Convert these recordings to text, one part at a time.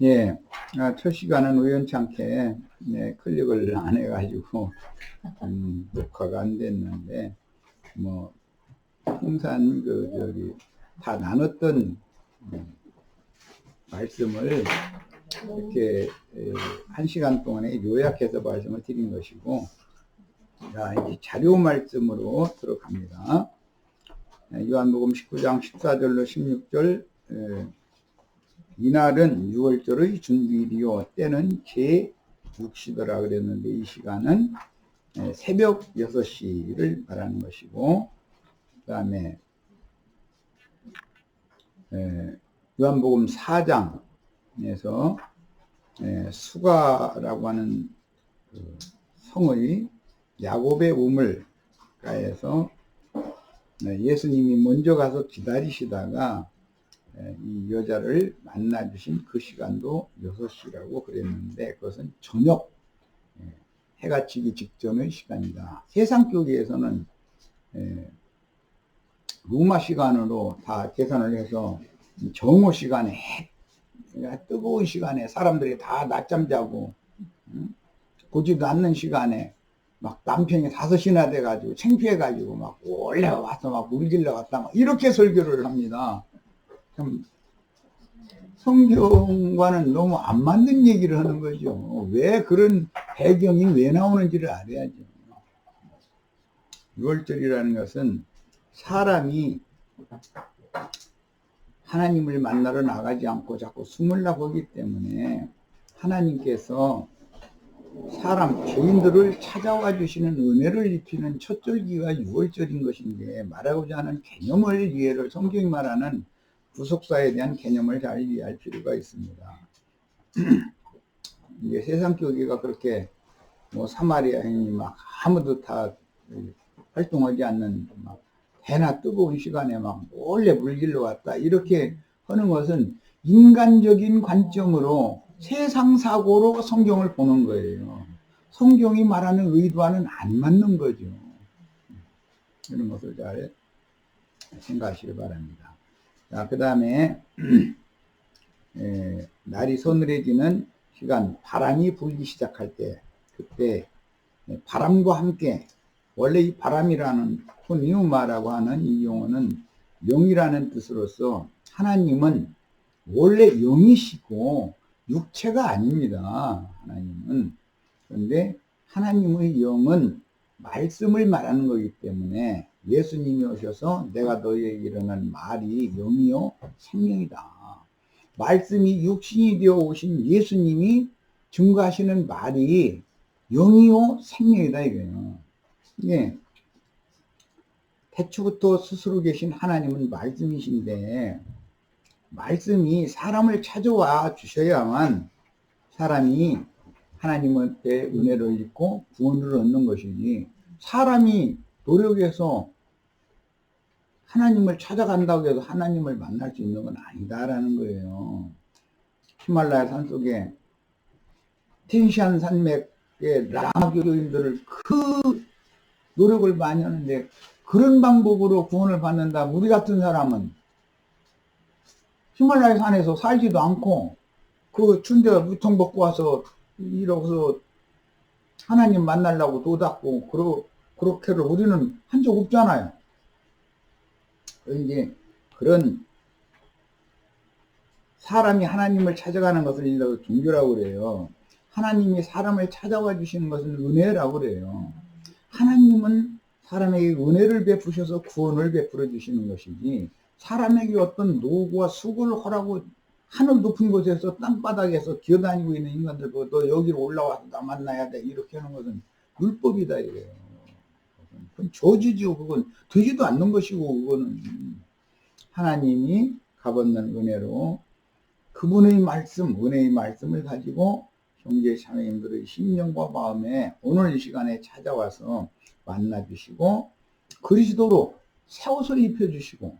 예, 첫 시간은 우연찮게 클릭을 안 해가지고 녹화가 안 됐는데 뭐 풍산 다 나눴던 말씀을 이렇게 1시간 동안에 요약해서 말씀을 드린 것이고, 자, 이제 자료 말씀으로 들어갑니다. 요한복음 19장 14절로 16절. 이날은 6월절의 준비일이요 때는 제6시더라 그랬는데, 이 시간은 새벽 6시를 말하는 것이고, 그 다음에 요한복음 4장에서 수가라고 하는 성의 야곱의 우물가에서 예수님이 먼저 가서 기다리시다가 이 여자를 만나주신 그 시간도 6시라고 그랬는데, 그것은 저녁 해가 지기 직전의 시간이다. 세상 교계에서는 로마 시간으로 다 계산을 해서 정오 시간에 뜨거운 시간에 사람들이 다 낮잠 자고 보지도 않는 시간에 막 남편이 5시나 돼가지고 창피해가지고 막 올라와서 막 물길러 갔다 막 이렇게 설교를 합니다. 참 성경과는 너무 안 맞는 얘기를 하는 거죠. 왜 그런 배경이 왜 나오는지를 알아야죠. 6월절이라는 것은 사람이 하나님을 만나러 나가지 않고 자꾸 숨으려 하기 때문에 하나님께서 사람 죄인들을 찾아와 주시는 은혜를 입히는 첫 절기가 6월절인 것인데, 말하고자 하는 개념을 이해를, 성경이 말하는 구속사에 대한 개념을 잘 이해할 필요가 있습니다. 이게 세상 교계가 그렇게 뭐 사마리아인이 막 아무도 다 활동하지 않는 막 해나 뜨거운 시간에 막 몰래 물길로 왔다 이렇게 하는 것은 인간적인 관점으로 세상 사고로 성경을 보는 거예요. 성경이 말하는 의도와는 안 맞는 거죠. 이런 것을 잘 생각하시기 바랍니다. 자, 그 다음에 날이 서늘해지는 시간, 바람이 불기 시작할 때, 그때 바람과 함께, 원래 이 바람이라는 푸니우마라고 하는 이 용어는 영이라는 뜻으로서 하나님은 원래 영이시고 육체가 아닙니다. 하나님은. 그런데 하나님의 영은 말씀을 말하는 거기 때문에 예수님이 오셔서 내가 너희에게 일어난 말이 영이요 생명이다. 말씀이 육신이 되어 오신 예수님이 증거하시는 말이 영이요 생명이다 이거예요. 예. 태초부터 스스로 계신 하나님은 말씀이신데, 말씀이 사람을 찾아와 주셔야만 사람이 하나님한테 은혜를 입고 구원을 얻는 것이지, 사람이 노력해서 하나님을 찾아간다고 해서 하나님을 만날 수 있는 건 아니다라는 거예요. 히말라야 산속에 텐시안 산맥의 라마교도인들을 그 노력을 많이 하는데, 그런 방법으로 구원을 받는다. 우리 같은 사람은 히말라야 산에서 살지도 않고 그 춘대 무통 먹고 와서 이러고서 하나님 만나려고 도닦고 그렇게를 우리는 한 적 없잖아요. 이제 그런 사람이 하나님을 찾아가는 것을 일러 종교라고 그래요. 하나님이 사람을 찾아와 주시는 것은 은혜라고 그래요. 하나님은 사람에게 은혜를 베푸셔서 구원을 베풀어 주시는 것이지, 사람에게 어떤 노고와 수고를 하라고 하늘 높은 곳에서 땅바닥에서 기어다니고 있는 인간들 보고 너 여기로 올라와서 나 만나야 돼 이렇게 하는 것은 율법이다 이래요. 그건 저주지요. 그건 되지도 않는 것이고, 그거는 하나님이 값없는 은혜로 그분의 말씀, 은혜의 말씀을 가지고 형제 자매님들의 심령과 마음에 오늘 이 시간에 찾아와서 만나주시고 그리스도로 새 옷을 입혀주시고,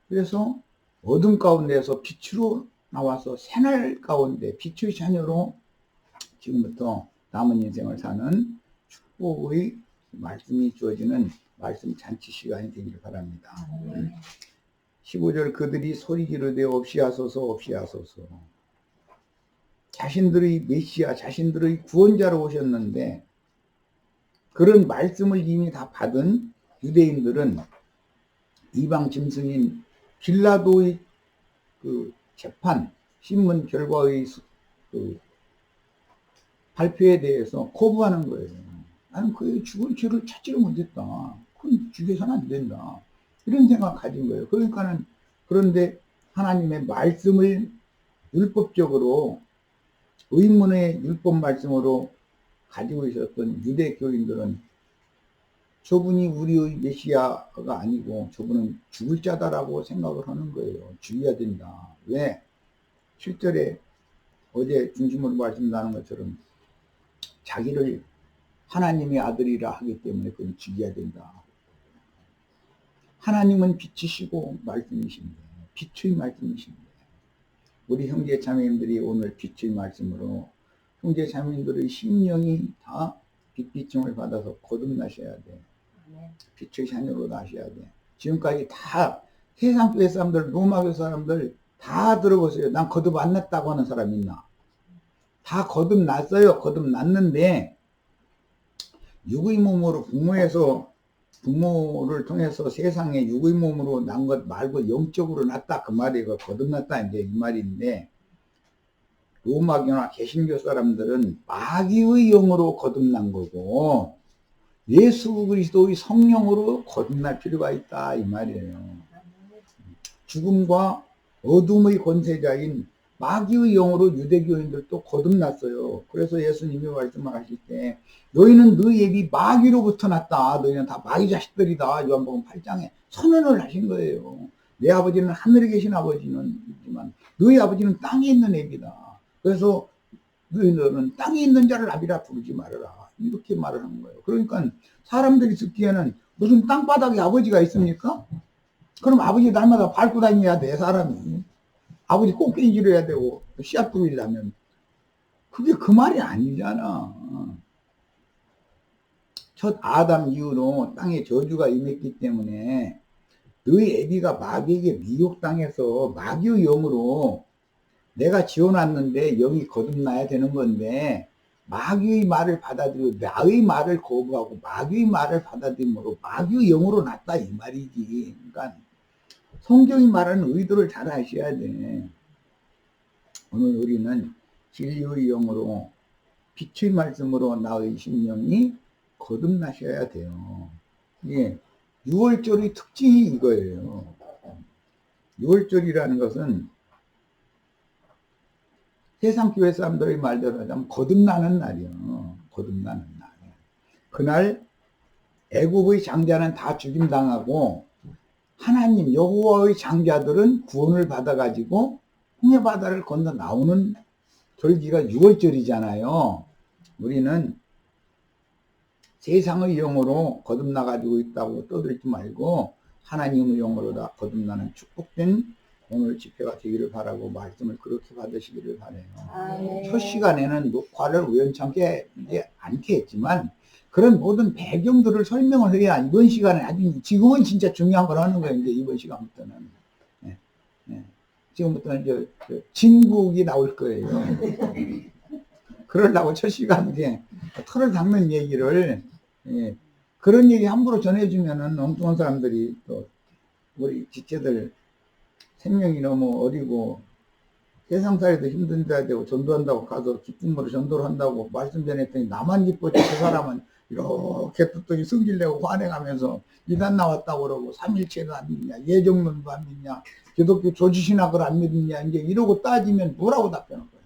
그래서 어둠 가운데서 빛으로 나와서 새날 가운데 빛의 자녀로 지금부터 남은 인생을 사는 축복의 말씀이 주어지는 말씀 잔치 시간이 되기를 바랍니다. 15절 그들이 소리 지르되 없이 하소서 없이 하소서. 자신들의 메시아, 자신들의 구원자로 오셨는데 그런 말씀을 이미 다 받은 유대인들은 이방 짐승인 빌라도의 그 재판, 신문 결과의 그 발표에 대해서 거부하는 거예요. 나는 그의 죽을 죄를 찾지를 못했다. 그건 죽여서는 안 된다. 이런 생각 가진 거예요. 그러니까는, 그런데 하나님의 말씀을 율법적으로, 의문의 율법 말씀으로 가지고 있었던 유대 교인들은 저분이 우리의 메시아가 아니고 저분은 죽을 자다라고 생각을 하는 거예요. 죽여야 된다. 왜? 7절에 어제 중심으로 말씀 나눈 것처럼 자기를 하나님의 아들이라 하기 때문에 그건 죽여야 된다. 하나님은 빛이시고 말씀이신데, 빛의 말씀이신데, 우리 형제 자매님들이 오늘 빛의 말씀으로 형제 자매님들의 심령이 다 빛비침을 받아서 거듭나셔야 돼. 빛의 자녀로 나셔야 돼. 지금까지 다 세상 교회 사람들, 로마 교회 사람들 다 들어보세요. 난 거듭 안 났다고 하는 사람 있나? 다 거듭났어요. 거듭났는데 육의 몸으로 부모를 통해서 세상에 육의 몸으로 난 것 말고 영적으로 났다 그 말이에요. 거듭났다 이제 이 말인데, 로마교나 개신교 사람들은 마귀의 영으로 거듭난 거고 예수 그리스도의 성령으로 거듭날 필요가 있다 이 말이에요. 죽음과 어둠의 권세자인 마귀의 영으로 유대교인들도 거듭났어요. 그래서 예수님이 말씀하실 때 너희는 너희 애비 마귀로부터 났다. 너희는 다 마귀 자식들이다. 요한복음 8장에 선언을 하신 거예요. 내 아버지는 하늘에 계신 아버지는 있지만 너희 아버지는 땅에 있는 애비다. 그래서 너희는 땅에 있는 자를 아비라 부르지 말아라. 이렇게 말을 한 거예요. 그러니까 사람들이 듣기에는 무슨 땅바닥에 아버지가 있습니까? 그럼 아버지 날마다 밟고 다녀야 돼, 사람이. 아버지 꽃게지를 해야 되고, 씨앗 뿌리려면. 그게 그 말이 아니잖아. 첫 아담 이후로 땅에 저주가 임했기 때문에 너희 애비가 마귀에게 미혹당해서 마귀의 영으로 내가 지어놨는데 영이 거듭나야 되는 건데 마귀의 말을 받아들이고 나의 말을 거부하고 마귀의 말을 받아들임으로 마귀의 영으로 났다 이 말이지. 그러니까 성경이 말하는 의도를 잘 아셔야 돼. 오늘 우리는 진리의 영으로 빛의 말씀으로 나의 심령이 거듭나셔야 돼요. 예, 6월절의 특징이 이거예요. 6월절이라는 것은 세상 교회 사람들의 말대로 하자면 거듭나는 날이요. 거듭나는 날. 그날 애국의 장자는 다 죽임당하고 하나님 여호와의 장자들은 구원을 받아가지고 홍해 바다를 건너 나오는 절기가 6월절이잖아요. 우리는 세상의 영으로 거듭나가지고 있다고 떠들지 말고 하나님의 영으로 다 거듭나는 축복된 오늘 집회가 되기를 바라고 말씀을 그렇게 받으시기를 바라요. 첫 시간에는 녹화를 우연찮게 않게 했지만 그런 모든 배경들을 설명을 해야 이번 시간에 아주 지금은 진짜 중요한 걸 하는 거예요. 이제 이번 시간부터는. 네, 네. 지금부터는 이제 진국이 나올 거예요. 그러려고 첫 시간에 털을 닦는 얘기를 그런 얘기 함부로 전해주면은 엉뚱한 사람들이 또 우리 지체들 생명이 너무 어리고 세상살이도 힘든 데야 되고 전도한다고 가서 기쁨으로 전도를 한다고 말씀 전했더니 나만 기뻤지 그 사람은 이렇게 뚜껑이 성질내고 화내가면서 이단 나왔다고 그러고 삼일체도 안 믿냐 예정론도 안 믿냐 기독교 조지신학을 안 믿냐 이제 이러고 따지면 뭐라고 답변할 거예요.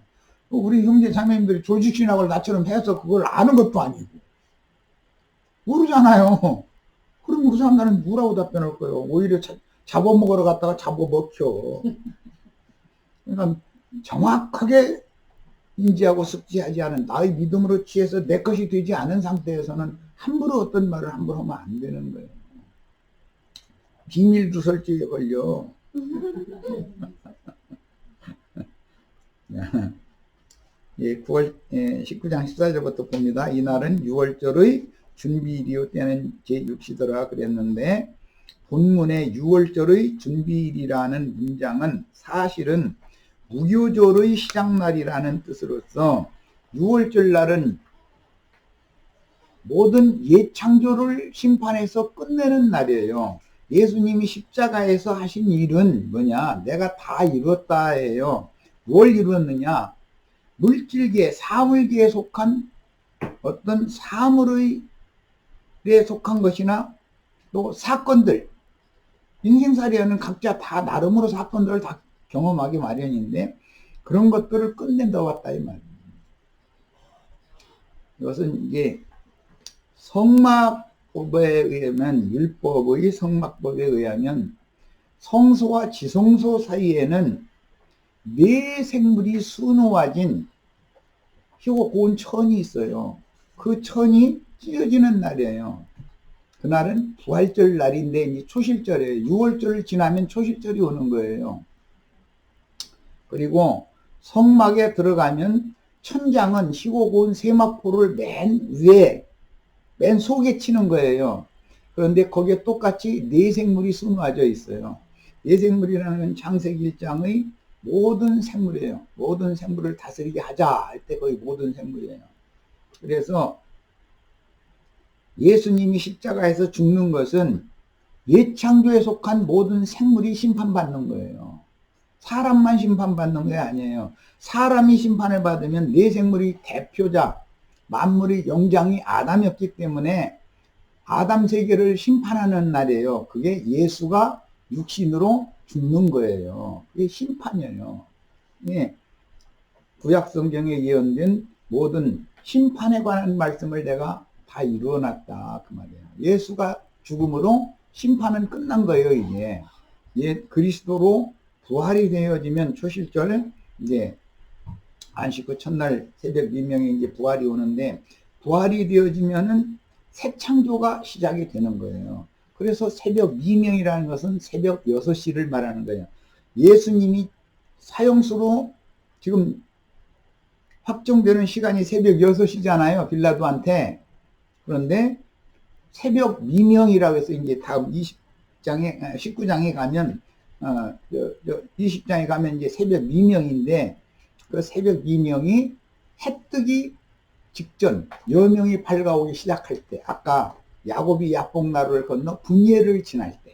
우리 형제 자매님들이 조지신학을 나처럼 해서 그걸 아는 것도 아니고 모르잖아요. 그럼 그 사람들은 뭐라고 답변할 거예요. 오히려 잡아먹으러 갔다가 잡아먹혀. 그러니까 정확하게 인지하고 숙지하지 않은 나의 믿음으로 취해서 내 것이 되지 않은 상태에서는 함부로 어떤 말을 함부로 하면 안 되는 거예요. 비밀 두설증에 걸려. 예, 9월 19장 14절부터 봅니다. 이날은 6월절의 준비일이요 때는 제6시더라 그랬는데 본문의 6월절의 준비일이라는 문장은 사실은 무교절의 시작날이라는 뜻으로서 6월절 날은 모든 옛창조를 심판해서 끝내는 날이에요. 예수님이 십자가에서 하신 일은 뭐냐? 내가 다 이뤘다예요. 뭘 이뤘느냐? 물질계, 사물계에 속한 어떤 사물에 속한 것이나 또 사건들, 인생살이하는 각자 다 나름으로 사건들을 다 경험하기 마련인데 그런 것들을 끝낸다 왔다 이 말입니다. 이것은 이게 성막법에 의하면, 율법의 성막법에 의하면 성소와 지성소 사이에는 네 생물이 수놓아진 희고 고운 천이 있어요. 그 천이 찢어지는 날이에요. 그날은 부활절 날인데 이제 초실절이에요. 6월절을 지나면 초실절이 오는 거예요. 그리고 성막에 들어가면 천장은 희고 고운 세마포를 맨 위에 맨 속에 치는 거예요. 그런데 거기에 똑같이 네 생물이 수놓아져 있어요. 네 생물이라는 건 창세기 1장의 모든 생물이에요. 모든 생물을 다스리게 하자 할 때 거의 모든 생물이에요. 그래서 예수님이 십자가에서 죽는 것은 옛 창조에 속한 모든 생물이 심판받는 거예요. 사람만 심판받는 게 아니에요. 사람이 심판을 받으면 네 생물이 대표자, 만물의 영장이 아담이었기 때문에 아담 세계를 심판하는 날이에요. 그게 예수가 육신으로 죽는 거예요. 그게 심판이에요. 예. 구약 성경에 예언된 모든 심판에 관한 말씀을 내가 다 이루어놨다 그 말이에요. 예수가 죽음으로 심판은 끝난 거예요. 이제 그리스도로 부활이 되어지면 초실절 이제 안식 후 첫날 새벽 미명에 이제 부활이 오는데 부활이 되어지면은 새 창조가 시작이 되는 거예요. 그래서 새벽 미명이라는 것은 새벽 6시를 말하는 거예요. 예수님이 사형수로 지금 확정되는 시간이 새벽 6시잖아요. 빌라도한테. 그런데 새벽 미명이라고 해서 이제 다음 19장에 가면 20장에 가면 이제 새벽 미명인데 그 새벽 미명이 해 뜨기 직전 여명이 밝아오기 시작할 때 아까 야곱이 야복나루를 건너 분예를 지날 때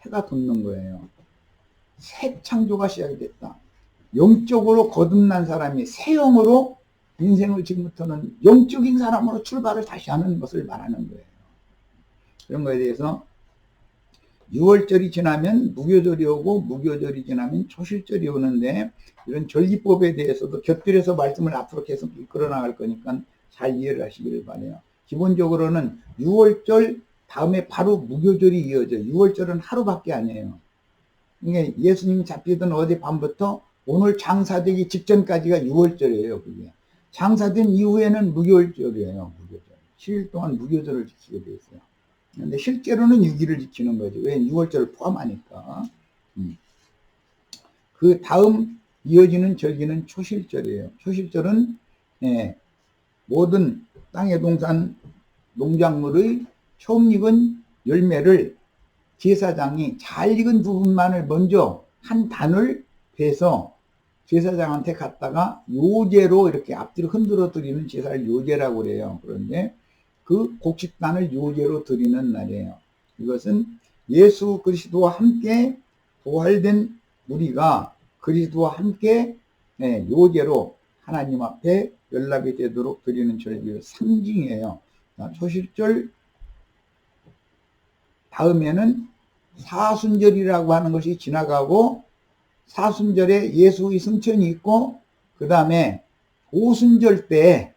해가 돋는 거예요. 새 창조가 시작이 됐다. 영적으로 거듭난 사람이 새 영으로 인생을 지금부터는 영적인 사람으로 출발을 다시 하는 것을 말하는 거예요. 그런 거에 대해서 6월절이 지나면 무교절이 오고 무교절이 지나면 초실절이 오는데 이런 절기법에 대해서도 곁들여서 말씀을 앞으로 계속 이끌어 나갈 거니까 잘 이해를 하시기를 바라요. 기본적으로는 6월절 다음에 바로 무교절이 이어져요. 6월절은 하루밖에 아니에요. 이게 예수님이 잡히던 어제 밤부터 오늘 장사되기 직전까지가 6월절이에요. 그게. 장사된 이후에는 무교절이에요. 무교절. 7일 동안 무교절을 지키게 돼 있어요. 근데 실제로는 6일을 지키는 거죠. 왜? 6월절을 포함하니까. 그 다음 이어지는 절기는 초실절이에요. 초실절은 모든 땅의 동산 농작물의 처음 익은 열매를 제사장이 잘 익은 부분만을 먼저 한 단을 베서 제사장한테 갖다가 요제로 이렇게 앞뒤로 흔들어 드리는 제사를 요제라고 그래요. 그런데 그 곡식단을 요제로 드리는 날이에요. 이것은 예수 그리스도와 함께 부활된 우리가 그리스도와 함께 요제로 하나님 앞에 연락이 되도록 드리는 절기의 상징이에요. 초실절 다음에는 사순절이라고 하는 것이 지나가고 사순절에 예수의 승천이 있고 그 다음에 오순절 때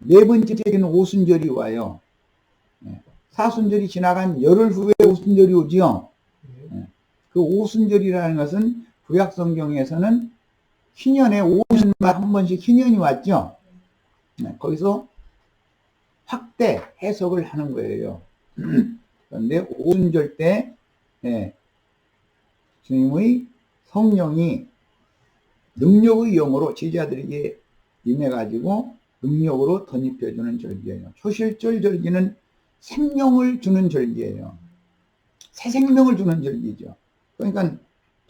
네 번째는 오순절이 와요. 사순절이 지나간 열흘 후에 오순절이 오죠. 그 오순절이라는 것은 구약 성경에서는 희년에 50년 한 번씩 희년이 왔죠. 거기서 확대 해석을 하는 거예요. 그런데 오순절 때 주님의 성령이 능력의 영으로 제자들에게 임해가지고 능력으로 덧입혀주는 절기예요. 초실절 절기는 생명을 주는 절기예요. 새 생명을 주는 절기죠. 그러니까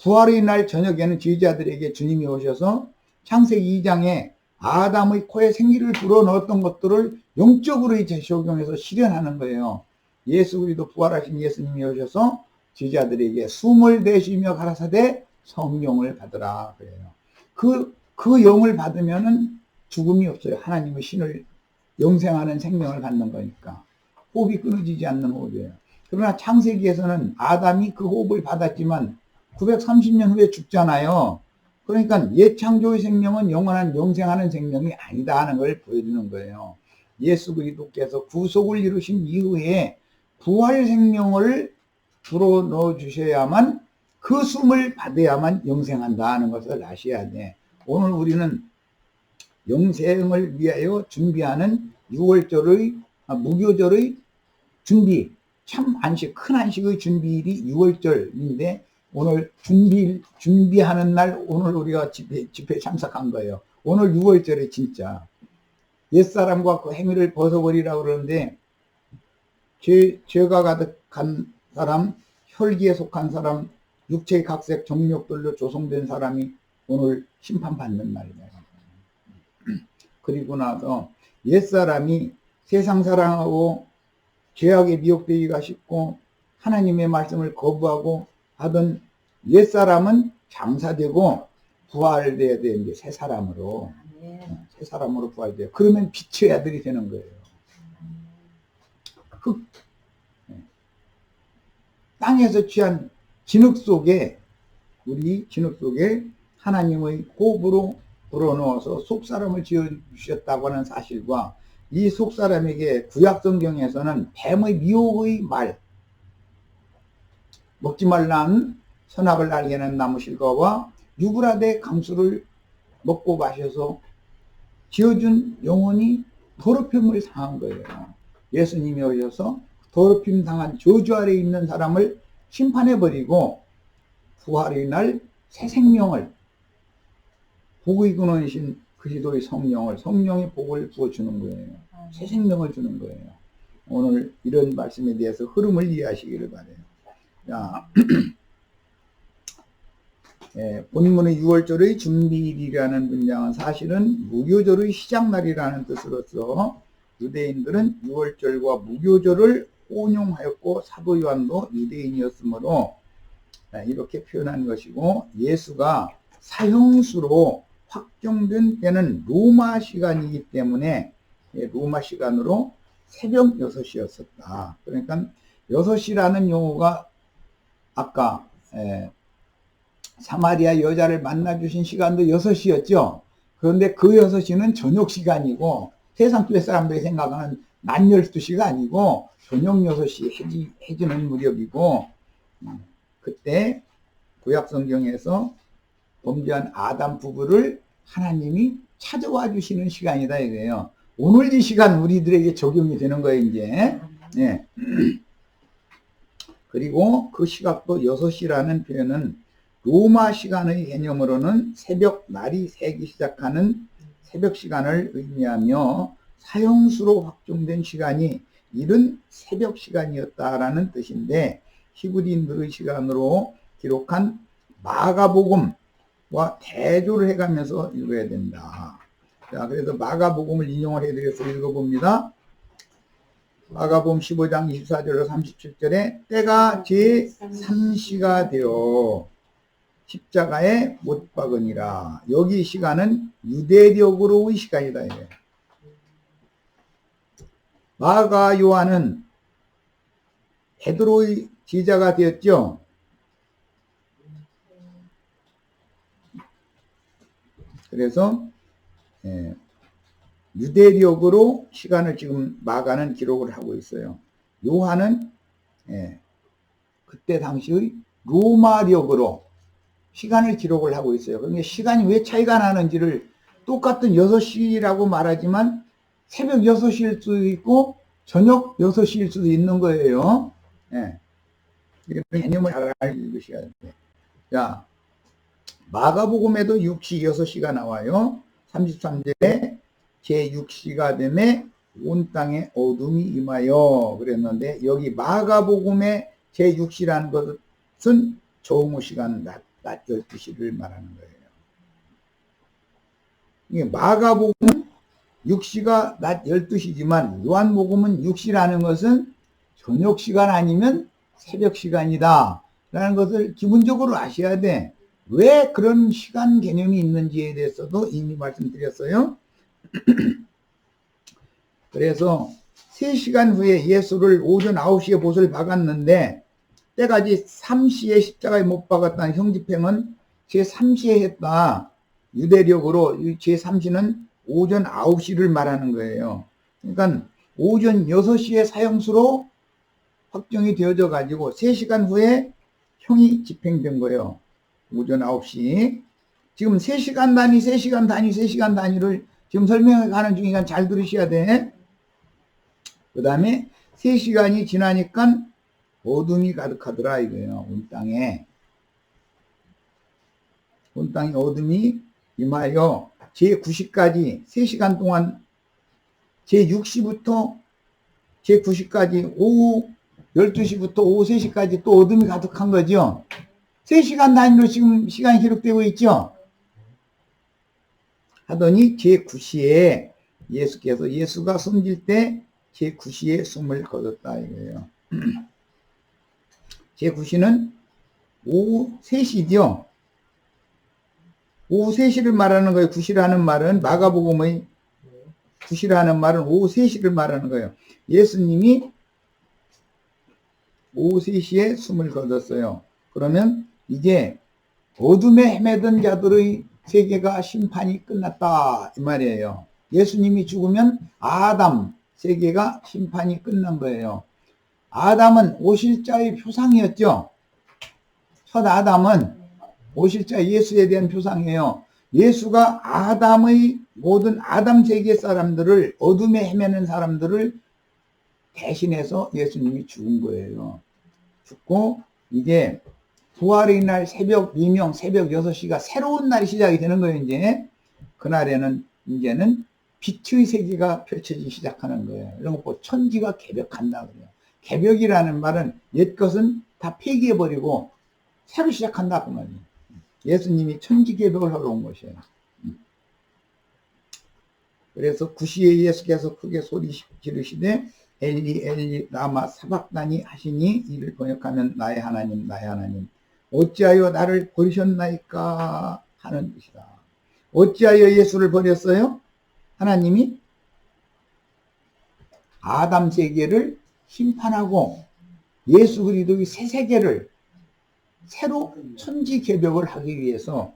부활의 날 저녁에는 제자들에게 주님이 오셔서 창세기 2장에 아담의 코에 생기를 불어넣었던 것들을 영적으로 이제 적용해서 실현하는 거예요. 예수 그리스도 부활하신 예수님이 오셔서 제자들에게 숨을 내쉬며 가라사대 성령을 받으라 그래요. 그 영을 받으면은 죽음이 없어요. 하나님의 신을 영생하는 생명을 갖는 거니까. 호흡이 끊어지지 않는 호흡이에요. 그러나 창세기에서는 아담이 그 호흡을 받았지만 930년 후에 죽잖아요. 그러니까 옛 창조의 생명은 영원한 영생하는 생명이 아니다 하는 걸 보여주는 거예요. 예수 그리스도께서 구속을 이루신 이후에 부활 생명을 불어넣어 주셔야만 그 숨을 받아야만 영생한다 하는 것을 아셔야 돼. 오늘 우리는 영생을 위하여 준비하는 6월절의 무교절의 준비, 참 안식, 큰 안식의 준비일이 6월절인데 오늘 준비하는 날 오늘 우리가 집회에 참석한 거예요. 오늘 6월절에 진짜 옛사람과 그 행위를 벗어버리라고 그러는데 죄가 가득한 사람, 혈기에 속한 사람, 육체의 각색 정욕들로 조성된 사람이 오늘 심판받는 날이에요. 그리고 나서 옛사람이 세상 사랑하고 죄악에 미혹되기가 쉽고 하나님의 말씀을 거부하고 하던 옛사람은 장사되고 부활돼야 되는데 새 사람으로 새 사람으로 부활돼요. 그러면 빛의 아들이 되는 거예요. 땅에서 취한 진흙 속에 우리 진흙 속에 하나님의 호흡으로 불어넣어서 속사람을 지어주셨다고 하는 사실과 이 속사람에게 구약성경에서는 뱀의 미혹의 말, 먹지 말라는 선악을 알게 하는 나무 실과와 유브라데 강수를 먹고 마셔서 지어준 영혼이 더럽힘을 당한 거예요. 예수님이 오셔서 더럽힘 당한 저주 아래 있는 사람을 심판해버리고 부활의 날 새 생명을 복의 근원이신 그리스도의 성령의 복을 부어주는 거예요. 새 생명을 주는 거예요. 오늘 이런 말씀에 대해서 흐름을 이해하시기를 바라요. 자, 본문의 6월절의 준비일이라는 문장은 사실은 무교절의 시작날이라는 뜻으로서 유대인들은 6월절과 무교절을 혼용하였고 사도 요한도 유대인이었으므로 이렇게 표현한 것이고, 예수가 사형수로 확정된 때는 로마 시간이기 때문에 로마 시간으로 새벽 6시였었다. 그러니까 6시라는 용어가 아까 사마리아 여자를 만나주신 시간도 6시였죠. 그런데 그 6시는 저녁 시간이고 세상 쪽 사람들이 생각하는 낮 12시가 아니고 저녁 6시 해지는 무렵이고, 그때 구약성경에서 범죄한 아담 부부를 하나님이 찾아와 주시는 시간이다 이거예요. 오늘 이 시간 우리들에게 적용이 되는 거예요 이제. 네. 그리고 그 시각도 6시라는 표현은 로마 시간의 개념으로는 새벽 날이 새기 시작하는 새벽 시간을 의미하며 사형수로 확정된 시간이 이른 새벽 시간이었다라는 뜻인데, 히브리인들의 시간으로 기록한 마가복음과 대조를 해가면서 읽어야 된다. 자, 그래서 마가복음을 인용을 해드려서 읽어봅니다. 마가복음 15장 24절로 37절에 때가 제3시가 되어 십자가에 못 박으니라. 여기 시간은 유대력으로의 시간이다. 이게. 마가 요한은 베드로의 제자가 되었죠. 그래서 유대력으로 시간을 지금 마가는 기록을 하고 있어요. 요한은 그때 당시의 로마력으로 시간을 기록을 하고 있어요. 그러니까 시간이 왜 차이가 나는지를 똑같은 6시라고 말하지만 새벽 6시일 수도 있고 저녁 6시일 수도 있는 거예요. 이런 개념을 잘 알으셔야 돼요. 자, 마가복음에도 6시, 6시가 나와요. 33절에 제6시가 되매 온 땅에 어둠이 임하여 그랬는데, 여기 마가복음의 제6시라는 것은 정오 시간, 낮 낮 12시를 말하는 거예요. 이게 마가복음은 6시가 낮 12시지만 요한복음은 6시라는 것은 저녁 시간 아니면 새벽 시간이다 라는 것을 기본적으로 아셔야 돼. 왜 그런 시간 개념이 있는지에 대해서도 이미 말씀드렸어요. 그래서 3시간 후에 예수를 오전 9시에 못을 박았는데 때까지 3시에 십자가에 못 박았다는 형집행은 제3시에 했다. 유대력으로 제3시는 오전 9시를 말하는 거예요. 그러니까 오전 6시에 사형수로 확정이 되어져 가지고 3시간 후에 형이 집행된 거예요. 오전 9시. 지금 3시간 단위, 3시간 단위, 3시간 단위를 지금 설명해 가는 중이니까 잘 들으셔야 돼. 그 다음에 3시간이 지나니까 어둠이 가득하더라 이거예요. 온 땅에. 온 땅에 어둠이 임하여 제9시까지 3시간 동안 제6시부터 제9시까지 오후 12시부터 오후 3시까지 또 어둠이 가득한 거죠. 3시간 단위로 지금 시간이 기록되고 있죠. 하더니 제9시에 예수가 숨질 때 제9시에 숨을 거뒀다 이거예요. 제9시는 오후 3시죠. 오후 3시를 말하는 거예요. 9시라는 말은 마가복음의 9시라는 말은 오후 3시를 말하는 거예요. 예수님이 오후 3시에 숨을 거뒀어요. 그러면 이제 어둠에 헤매던 자들의 세계가 심판이 끝났다 이 말이에요. 예수님이 죽으면 아담 세계가 심판이 끝난 거예요. 아담은 오실자의 표상이었죠. 첫 아담은 오실자 예수에 대한 표상이에요. 예수가 아담의 모든 아담 세계 사람들을 어둠에 헤매는 사람들을 대신해서 예수님이 죽은 거예요. 죽고 이제 부활의 날 새벽 미명 새벽 6시가 새로운 날이 시작이 되는 거예요. 이제 그날에는 이제는 빛의 세계가 펼쳐지기 시작하는 거예요. 이런 거 보고 천지가 개벽한다 그래요. 개벽이라는 말은 옛 것은 다 폐기해버리고 새로 시작한다 그 말이에요. 예수님이 천지 개벽을 하러 온 것이에요. 그래서 9시에 예수께서 크게 소리 지르시되 엘리 엘리 라마 사박다니 하시니 이를 번역하면 나의 하나님 나의 하나님 어찌하여 나를 버리셨나이까 하는 뜻이다. 어찌하여 예수를 버렸어요? 하나님이 아담 세계를 심판하고 예수 그리스도의 새 세계를 새로 천지 개벽을 하기 위해서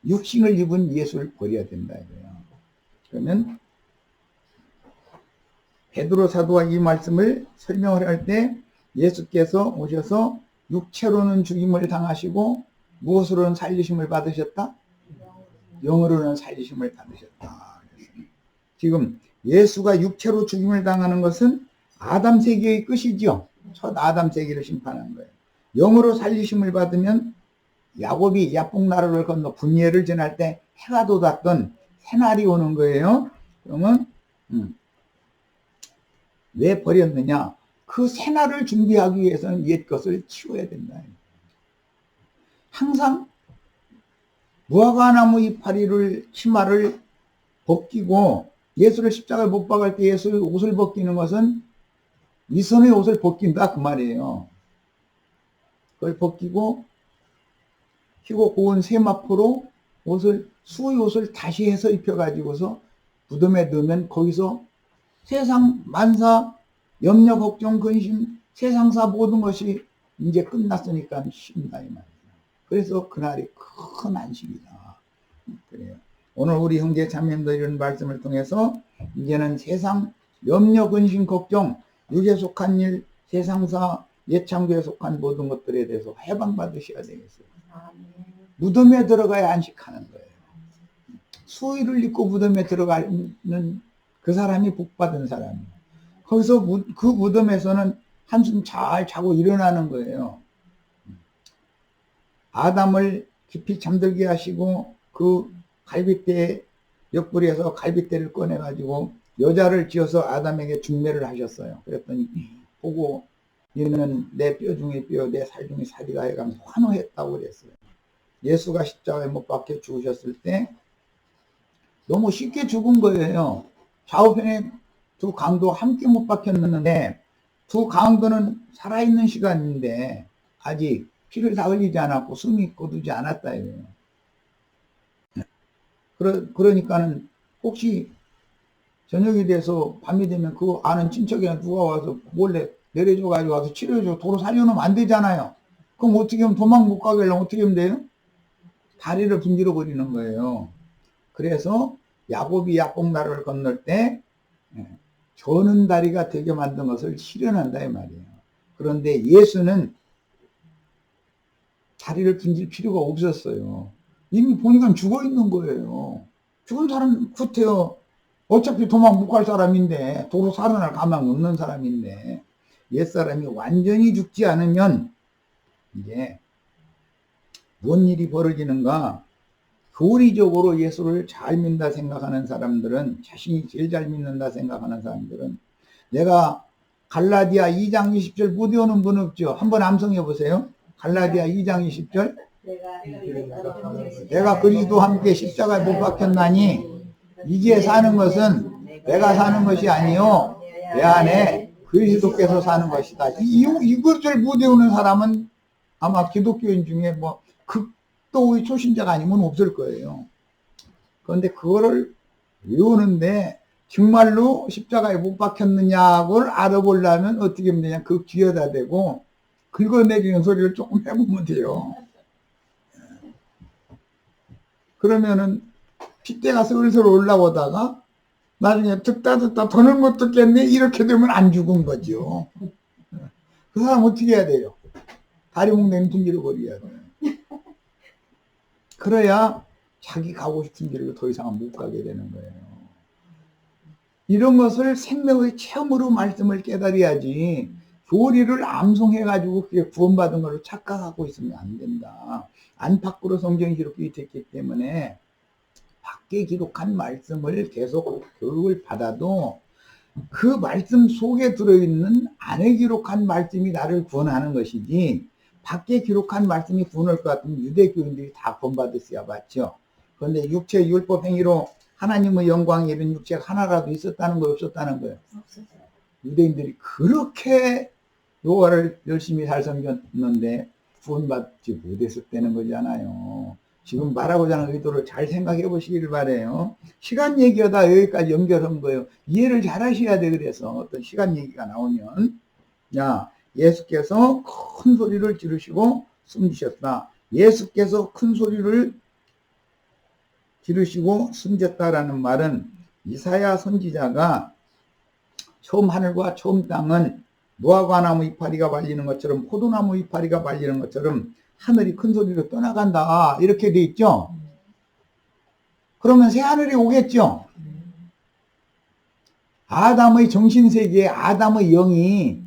육신을 입은 예수를 버려야 된다 이거예요. 그러면 베드로 사도가 이 말씀을 설명을 할 때 예수께서 오셔서 육체로는 죽임을 당하시고 무엇으로는 살리심을 받으셨다? 영으로는 살리심을 받으셨다. 지금 예수가 육체로 죽임을 당하는 것은 아담 세계의 끝이죠. 첫 아담 세계를 심판한 거예요. 영으로 살리심을 받으면 야곱이 야복나루를 건너 분예를 지날 때 해가 돋았던 새날이 오는 거예요. 그러면 왜 버렸느냐? 그 새날을 준비하기 위해서는 옛 것을 치워야 된다. 항상 무화과나무 이파리를 치마를 벗기고 예수를 십자가에 못 박을 때 예수의 옷을 벗기는 것은 이선의 옷을 벗긴다 그 말이에요. 그걸 벗기고 희고 고운 세마포로 수의 옷을 다시 해서 입혀가지고서 무덤에 넣으면 거기서 세상 만사 염려 걱정 근심 세상사 모든 것이 이제 끝났으니까 쉰다 이 말이에요. 그래서 그날이 큰 안식이다. 그래요. 오늘 우리 형제 자매님들 이런 말씀을 통해서 이제는 세상 염려 근심 걱정 육에 속한 일 세상사 예창교에 속한 모든 것들에 대해서 해방받으셔야 되겠어요. 무덤에 들어가야 안식하는 거예요. 수의를 입고 무덤에 들어가는 그 사람이 복받은 사람이에요. 거기서 그 무덤에서는 한숨 잘 자고 일어나는 거예요. 아담을 깊이 잠들게 하시고 그 갈빗대 옆구리에서 갈빗대를 꺼내가지고 여자를 지어서 아담에게 중매를 하셨어요. 그랬더니 보고 얘는 내 뼈 중에 뼈, 내 살 중에 살이다 해가면서 환호했다고 그랬어요. 예수가 십자가에 못 박혀 죽으셨을 때 너무 쉽게 죽은 거예요. 좌우편에 두 강도 함께 못 박혔는데 두 강도는 살아있는 시간인데 아직 피를 다 흘리지 않았고 숨이 거두지 않았다 이거예요. 그러니까는 혹시 저녁이 돼서 밤이 되면 그 아는 친척이나 누가 와서 몰래 내려줘가지고 와서 치료해줘 도로 살려놓으면 안 되잖아요. 그럼 어떻게 하면 도망 못 가게 하려면 어떻게 하면 돼요? 다리를 분질러 버리는 거예요. 그래서 야곱이 야복나루를 건널 때 저는 다리가 되게 만든 것을 실현한다 이 말이에요. 그런데 예수는 다리를 분질 필요가 없었어요. 이미 보니까 죽어 있는 거예요. 죽은 사람 같아요. 어차피 도망 못 갈 사람인데 도로 살아날 가망이 없는 사람인데 옛사람이 완전히 죽지 않으면 이제 뭔 일이 벌어지는가. 교리적으로 예수를 잘 믿는다 생각하는 사람들은 자신이 제일 잘 믿는다 생각하는 사람들은 내가 갈라디아 2장 20절 못 외우는 분 없죠? 한번 암송해 보세요. 갈라디아 2장 20절 내가 그리스도와 함께 십자가에 못 박혔나니 이제 사는 것은 내가 사는 것이 아니요 내 안에 그리스도께서 사는 것이다. 이것을 못 외우는 사람은 아마 기독교인 중에 뭐 극도의 초신자가 아니면 없을 거예요. 그런데 그거를 외우는데 정말로 십자가에 못 박혔느냐고를 알아보려면 어떻게 하면 되냐. 그 귀에다 대고 긁어내리는 소리를 조금 해보면 돼요. 그러면은 핏대가 슬슬 올라오다가 나중에 듣다 더는 못 듣겠네 이렇게 되면 안 죽은 거죠. 그 사람 어떻게 해야 돼요? 다리 몽둥이 분질러 버려야 돼요. 그래야 자기 가고 싶은 길로 더 이상은 못 가게 되는 거예요. 이런 것을 생명의 체험으로 말씀을 깨달아야지 교리를 암송해가지고 그게 구원받은 걸로 착각하고 있으면 안 된다. 안팎으로 성경이 기록이 됐기 때문에 밖에 기록한 말씀을 계속 교육을 받아도 그 말씀 속에 들어있는 안에 기록한 말씀이 나를 구원하는 것이지 밖에 기록한 말씀이 구원할 것 같으면 유대교인들이 다 구원받았어야 맞죠. 그런데 육체 율법 행위로 하나님의 영광에 이른 육체가 하나라도 있었다는 거예요, 없었다는 거예요? 없었어요. 유대인들이 그렇게 노아를 열심히 잘 섬겼는데 구원받지 못했었다는 거잖아요. 지금 말하고자 하는 의도를 잘 생각해 보시길 바래요. 시간 얘기하다 여기까지 연결한 거예요. 이해를 잘 하셔야 돼. 그래서 어떤 시간 얘기가 나오면 야 예수께서 큰 소리를 지르시고 숨지셨다. 예수께서 큰 소리를 지르시고 숨졌다라는 말은 이사야 선지자가 처음 하늘과 처음 땅은 무화과나무 이파리가 말리는 것처럼 포도나무 이파리가 말리는 것처럼 하늘이 큰 소리로 떠나간다 이렇게 돼 있죠. 그러면 새 하늘이 오겠죠. 아담의 정신세계에 아담의 영이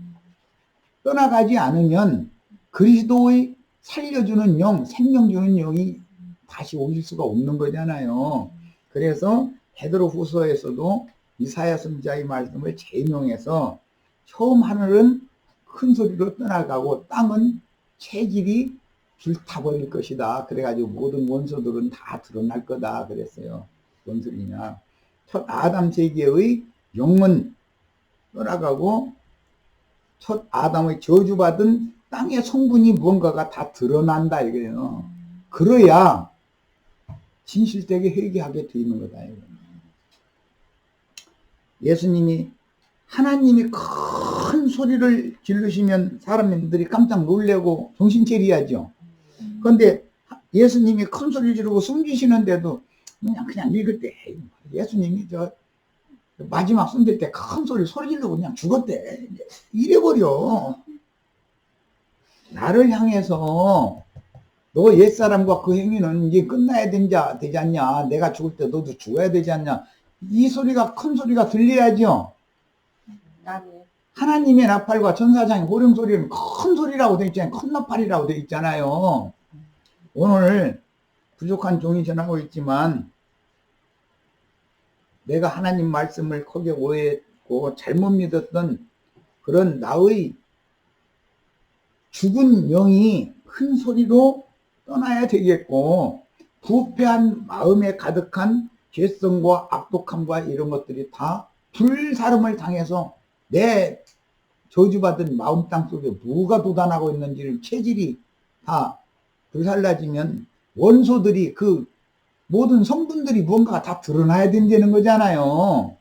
떠나가지 않으면 그리스도의 살려주는 영, 생명 주는 영이 다시 오실 수가 없는 거잖아요. 그래서 베드로 후서에서도 이사야 선지자의 말씀을 제명해서 처음 하늘은 큰 소리로 떠나가고 땅은 체질이 불타버릴 것이다. 그래가지고 모든 원소들은 다 드러날 거다. 그랬어요. 뭔 소리냐. 첫 아담 세계의 영은 떠나가고 첫 아담의 저주받은 땅의 성분이 뭔가가 다 드러난다. 이거예요. 그래야 진실되게 회개하게 돼 있는 거다. 예수님이 하나님이 큰 소리를 지르시면 사람들이 깜짝 놀래고 정신 차려야죠. 그런데 예수님이 큰 소리 지르고 숨기시는데도 그냥 읽을 때 예수님이 저 마지막 숨길 때 큰 소리 지르고 그냥 죽었대. 이래버려. 나를 향해서 너 옛사람과 그 행위는 이제 끝나야 되지 않냐. 내가 죽을 때 너도 죽어야 되지 않냐. 이 소리가 큰 소리가 들려야죠. 하나님의 나팔과 천사장의 호령 소리는 큰 소리라고 되어 있잖아요. 큰 나팔이라고 되어 있잖아요. 오늘 부족한 종이 전하고 있지만 내가 하나님 말씀을 크게 오해했고 잘못 믿었던 그런 나의 죽은 영이 큰 소리로 떠나야 되겠고, 부패한 마음에 가득한 죄성과 악독함과 이런 것들이 다 불사름을 당해서 내 저주받은 마음 땅 속에 뭐가 돋아나고 있는지를 체질이 다 불살라지면 원소들이 그 모든 성분들이 뭔가 다 드러나야 된다는 거잖아요.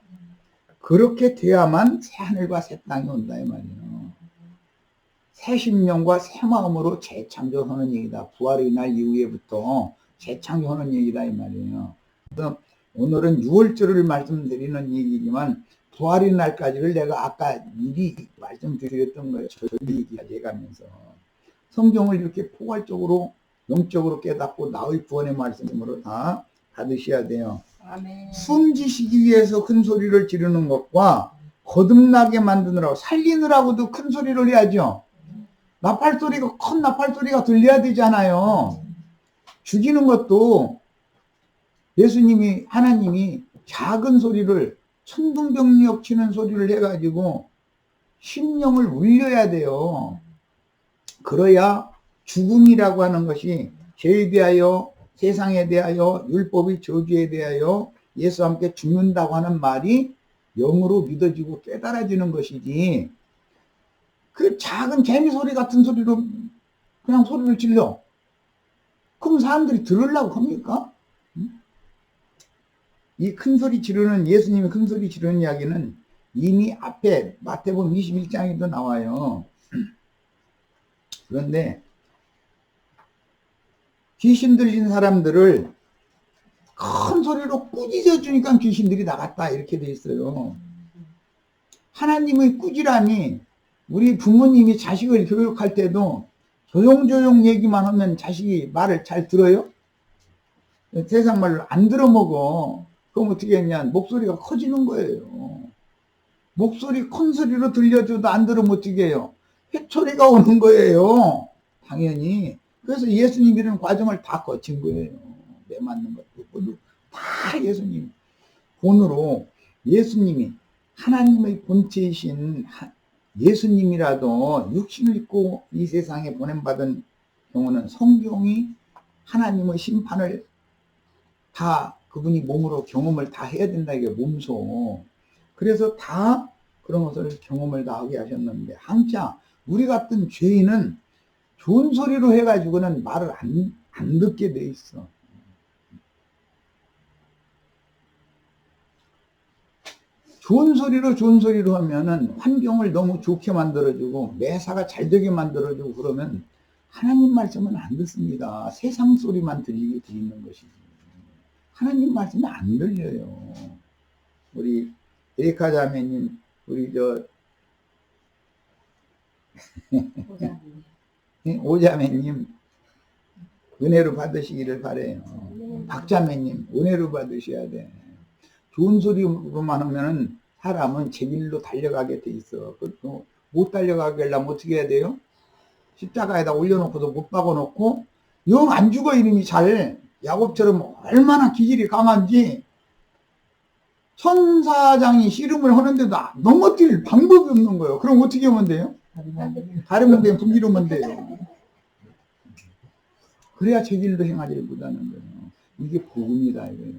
그렇게 돼야만 새하늘과 새 땅이 온다 이 말이에요. 새 심령과 새 마음으로 재창조하는 얘기다. 부활의 날 이후에부터 재창조하는 얘기다 이 말이에요. 그래서 오늘은 6월절을 말씀드리는 얘기지만 부활의 날까지를 내가 아까 미리 말씀드렸던 거예요. 저희 얘기까지 해가면서 성경을 이렇게 포괄적으로 영적으로 깨닫고 나의 구원의 말씀으로 다 받으셔야 돼요. 아멘. 숨지시기 위해서 큰 소리를 지르는 것과 거듭나게 만드느라고 살리느라고도 큰 소리를 해야죠. 나팔소리가 큰 나팔소리가 들려야 되잖아요. 죽이는 것도 예수님이 하나님이 작은 소리를 천둥병력 치는 소리를 해가지고 심령을 울려야 돼요. 그래야 죽음이라고 하는 것이 죄에 대하여 세상에 대하여 율법의 저주에 대하여 예수와 함께 죽는다고 하는 말이 영으로 믿어지고 깨달아지는 것이지, 그 작은 개미 소리 같은 소리로 그냥 소리를 질러. 그럼 사람들이 들으려고 합니까? 이 큰 소리 지르는, 예수님이 큰 소리 지르는 이야기는 이미 앞에 마태복음 21장에도 나와요. 그런데 귀신 들린 사람들을 큰 소리로 꾸짖어 주니까 귀신들이 나갔다 이렇게 돼 있어요. 하나님의 꾸지람이, 우리 부모님이 자식을 교육할 때도 조용조용 얘기만 하면 자식이 말을 잘 들어요? 세상 말로 안 들어먹어. 그럼 어떻게 했냐? 목소리가 커지는 거예요. 목소리 큰 소리로 들려줘도 안 들으면 어떻게 해요? 회초리가 오는 거예요. 당연히. 그래서 예수님 이런 과정을 다 거친 거예요. 매 맞는 것도 다 예수님 본으로, 예수님이 하나님의 본체이신 예수님이라도 육신을 입고 이 세상에 보냄받은 경우는 성경이 하나님의 심판을 다 그분이 몸으로 경험을 다 해야 된다. 이게 몸소. 그래서 다 그런 것을 경험을 다 하게 하셨는데, 한자 우리 같은 죄인은 좋은 소리로 해가지고는 말을 안 듣게 돼 있어. 좋은 소리로 하면은 환경을 너무 좋게 만들어주고 매사가 잘 되게 만들어주고 그러면 하나님 말씀은 안 듣습니다. 세상 소리만 들리게 돼 있는 것이지. 하나님 말씀은 안 들려요. 우리 에리카 자매님, 우리 오자매님 은혜로 받으시기를 바래요. 박자매님 은혜로 받으셔야 돼. 좋은 소리로만 하면은 사람은 제 길로 달려가게 돼 있어. 못 달려가게 하려면 어떻게 해야 돼요? 십자가에다 올려놓고도 못 박아놓고 영 안 죽어 이놈이 잘. 야곱처럼 얼마나 기질이 강한지 천사장이 씨름을 하는데도 넘어뜨릴 방법이 없는 거예요. 그럼 어떻게 하면 돼요? 다른 데에 분기르면 돼요. 그래야 제 길로 행하지를 못하는 거예요. 이게 복음이다 이거예요.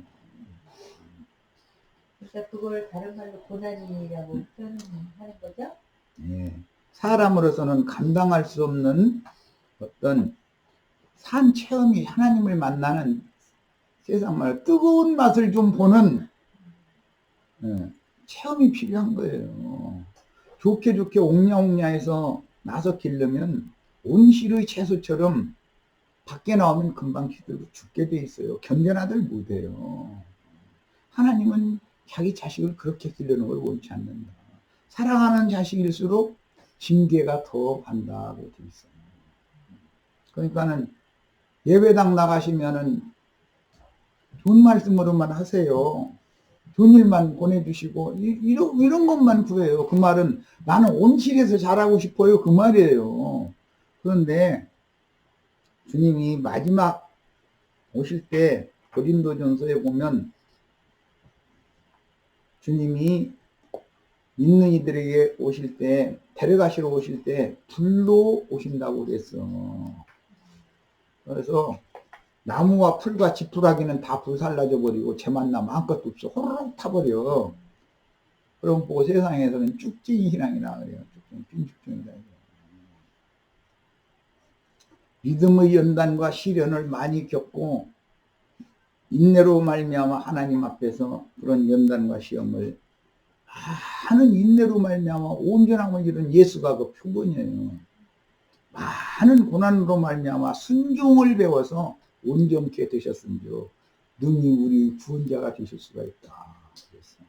그러니까 그걸 다른 말로 고난이라고 표현하는 거죠? 네. 사람으로서는 감당할 수 없는 어떤 산 체험이, 하나님을 만나는 세상 말 뜨거운 맛을 좀 보는 체험이 필요한 거예요. 좋게 옹냐옹냐해서 나서 기르면 온실의 채소처럼 밖에 나오면 금방 시들고 죽게 돼 있어요. 견뎌나들 못해요. 하나님은 자기 자식을 그렇게 기르는 걸 원치 않는다. 사랑하는 자식일수록 징계가 더 간다고 돼 있어요. 그러니까는 예배당 나가시면은 좋은 말씀으로만 하세요. 좋은 일만 보내주시고 이런 것만 구해요. 그 말은 나는 온실에서 자라고 싶어요. 그 말이에요. 그런데 주님이 마지막 오실 때 고린도전서에 보면 주님이 있는 이들에게 오실 때, 데려가시러 오실 때 불로 오신다고 그랬어. 그래서 나무와 풀과 지푸라기는 다 불살라져 버리고 제 만남 아무것도 없어. 호로록 타버려. 그럼 보고 세상에서는 쭉쟁이 신앙이라 그래요. 빈죽증이다. 믿음의 연단과 시련을 많이 겪고 인내로 말미암아 하나님 앞에서 그런 연단과 시험을 많은 인내로 말미암아 온전함을 이룬 예수가 그 표본이에요. 많은 고난으로 말미암아 순종을 배워서 온전케 되셨은즉 능히 우리 구원자가 되실 수가 있다. 그랬어요.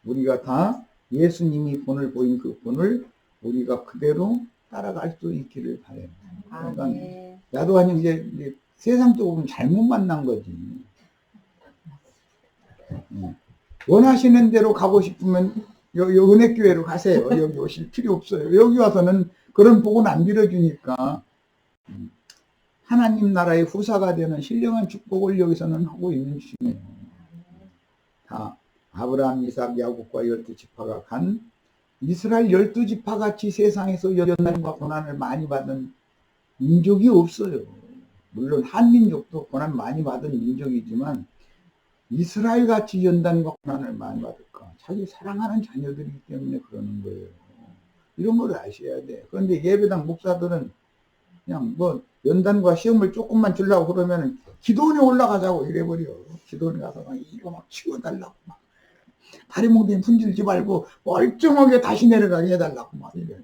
우리가 다 예수님이 본을 보인 그 본을 우리가 그대로 따라갈 수 있기를 바래요. 그러니까 나도 아니 이제 세상적으로 보면 잘못 만난 거지. 원하시는 대로 가고 싶으면 요 은혜교회로 가세요. 여기 오실 필요 없어요. 여기 와서는 그런 복은 안 빌어주니까 하나님 나라의 후사가 되는 신령한 축복을 여기서는 하고 있는 중이에요. 다 아브라함, 이삭, 야곱과 12지파가 간 이스라엘 12지파 같이 세상에서 연단과 고난을 많이 받은 민족이 없어요. 물론 한민족도 고난 많이 받은 민족이지만 이스라엘 같이 연단과 고난을 많이 받을까? 자기 사랑하는 자녀들이기 때문에 그러는 거예요. 이런 걸 아셔야 돼. 그런데 예배당 목사들은 그냥 뭐 연단과 시험을 조금만 주려고 그러면 기도원에 올라가자고 이래버려. 기도원에 가서 막 이거 막 치워달라고 막 다리 몽둥이 분질지 말고 멀쩡하게 다시 내려가게 해달라고 막 이래.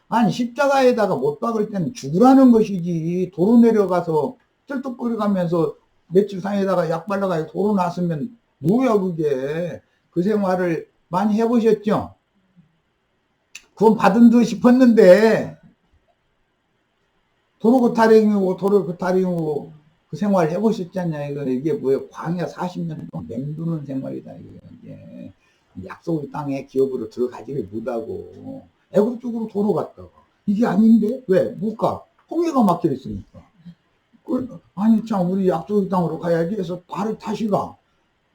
아니 십자가에다가 못 박을 때는 죽으라는 것이지 도로 내려가서 쩔뚝거려가면서 며칠 상에다가 약 발라가지고 도로 났으면 뭐야 그게. 그 생활을 많이 해보셨죠? 구원 받은 듯 싶었는데 도로 그 타령이고 도로 그 타령이고 그 생활 해보셨잖아요. 이게 뭐예요? 광야 40년 동안 맹두는 생활이다. 이게 약속의 땅에 기업으로 들어가지를 못하고 애굽 쪽으로 도로 갔다가 이게 아닌데 왜? 못 가. 홍해가 막혀 있으니까. 아니 참 우리 약속의 땅으로 가야지 해서 발을 다시 가.